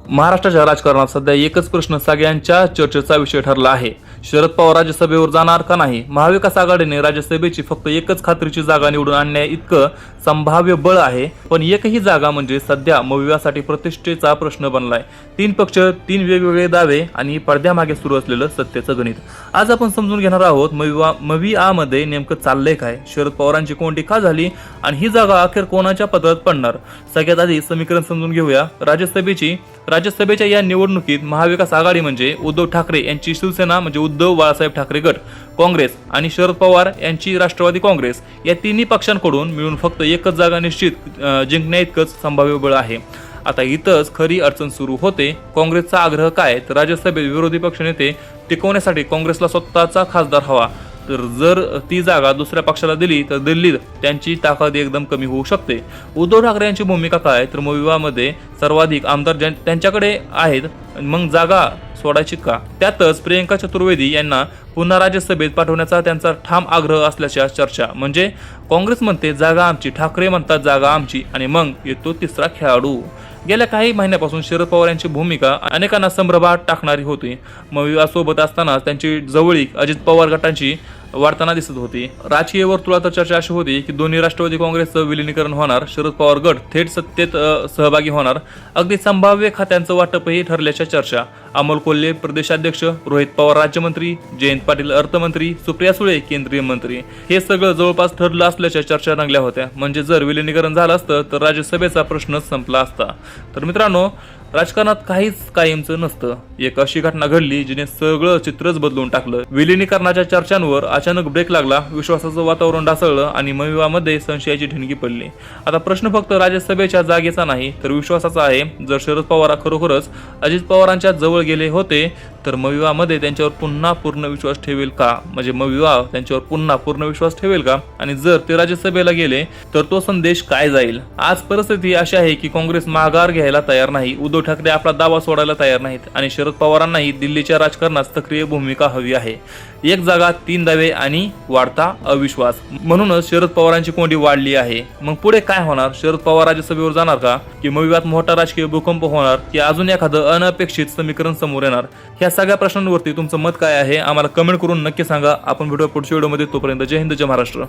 महाराष्ट्राच्या राजकारणात सध्या एकच प्रश्न सगळ्यांच्या चर्चेचा विषय ठरला आहे. शरद पवार राज्यसभेवर जाणार का नाही? महाविकास आघाडीने राज्यसभेची फक्त एकच खात्रीची जागा निवडून आणण्या इतकं संभाव्य बळ आहे, पण एकही जागा म्हणजे सध्या मविवासाठी प्रतिष्ठेचा प्रश्न बनलाय. 3 पक्ष, 3 वेगवेगळे दावे आणि पडद्यामागे सुरू असलेलं सत्तेचं गणित. आज आपण समजून घेणार आहोत मविआमध्ये नेमकं चाललंय काय, शरद पवारांची कोणती का झाली आणि ही जागा अखेर कोणाच्या पदरात पडणार. सगळ्यात आधी समीकरण समजून घेऊया राज्यसभेच्या या निवडणुकीत महाविकास आघाडी म्हणजे उद्धव ठाकरे यांची शिवसेना म्हणजे उद्धव बाळासाहेब ठाकरे गट, काँग्रेस आणि शरद पवार यांची राष्ट्रवादी काँग्रेस या तिन्ही पक्षांकडून मिळून फक्त एकच जागा निश्चित जिंकण्या इतकंच संभाव्य बळ आहे. आता इथंच खरी अडचण सुरू होते. काँग्रेसचा आग्रह काय, तर राज्यसभेत विरोधी पक्षनेते टिकवण्यासाठी काँग्रेसला स्वतःचा खासदार हवा. तर जर ती जागा दुसऱ्या पक्षाला दिली तर दिल्लीत त्यांची ताकद एकदम कमी होऊ शकते. उद्धव ठाकरे यांची भूमिका काय, तर मविवामध्ये सर्वाधिक आमदार त्यांच्याकडे आहेत, मग जागा सोडायची का? त्यातच प्रियंका चतुर्वेदी यांना पुन्हा राज्यसभेत पाठवण्याचा त्यांचा ठाम आग्रह असल्याच्या चर्चा. म्हणजे काँग्रेस म्हणते जागा आमची, ठाकरे म्हणतात जागा आमची, आणि मग येतो तिसरा खेळाडू. गेल्या काही महिन्यापासून शरद पवार यांची भूमिका अनेकांना संभ्रमात टाकणारी होती. मविवासोबत असताना त्यांची जवळीक अजित पवार गटांची वाढताना दिसत होती. राजकीय वर्तुळात चर्चा अशी होती की दोन्ही राष्ट्रवादी काँग्रेसचं विलिनीकरण होणार, शरद पवार गट थेट सत्तेत सहभागी होणार. अगदी संभाव्य खात्यांचं वाटपही ठरल्याच्या चर्चा. अमोल कोल्हे प्रदेशाध्यक्ष, रोहित पवार राज्यमंत्री, जयंत पाटील अर्थमंत्री, सुप्रिया सुळे केंद्रीय मंत्री, हे सगळं जवळपास ठरलं असल्याच्या चर्चा रंगल्या होत्या. म्हणजे जर विलिनीकरण झालं असतं तर राज्यसभेचा प्रश्नच संपला असता. तर मित्रांनो, राजकारणात काहीच कायमचं नसतं. एक अशी घटना घडली जिने सगळं चित्रच बदलून टाकलं. विलिनीकरणाच्या चर्चांवर अचानक ब्रेक लागला, विश्वासाचं वातावरण ढासळलं आणि मविवामध्ये संशयाची ठिणगी पडली. आता प्रश्न फक्त राज्यसभेच्या जागेचा नाही तर विश्वासाचा आहे. जर शरद पवार खरोखरच अजित पवारांच्या जवळ गेले होते तर मविवामध्ये त्यांच्यावर पुन्हा पूर्ण विश्वास ठेवेल का? म्हणजे मविवा त्यांच्यावर पुन्हा पूर्ण विश्वास ठेवेल का? आणि जर ते राज्यसभेला गेले तर तो संदेश काय जाईल? आज परिस्थिती अशी आहे की काँग्रेस माघार घ्यायला तयार नाही, उद्धव ठाकरे आपला दावा सोडायला तयार नाहीत आणि शरद पवारांनाही दिल्लीच्या राजकारणात सक्रिय भूमिका हवी आहे. एक जागा, 3 दावे आणि वाढता अविश्वास. म्हणूनच शरद पवारांची कोंडी वाढली आहे. मग पुढे काय होणार? शरद पवार राज्यसभेवर जाणार का, की मविवात मोठा राजकीय भूकंप होणार, की अजून एखादं अनपेक्षित समीकरण समोर येणार? ह्या सगळ्या प्रश्नांवरती तुमचं मत काय आहे आम्हाला कमेंट करून नक्की सांगा. आपण भेटूया पुढच्या व्हिडिओमध्ये. तोपर्यंत जय हिंद, जय महाराष्ट्र.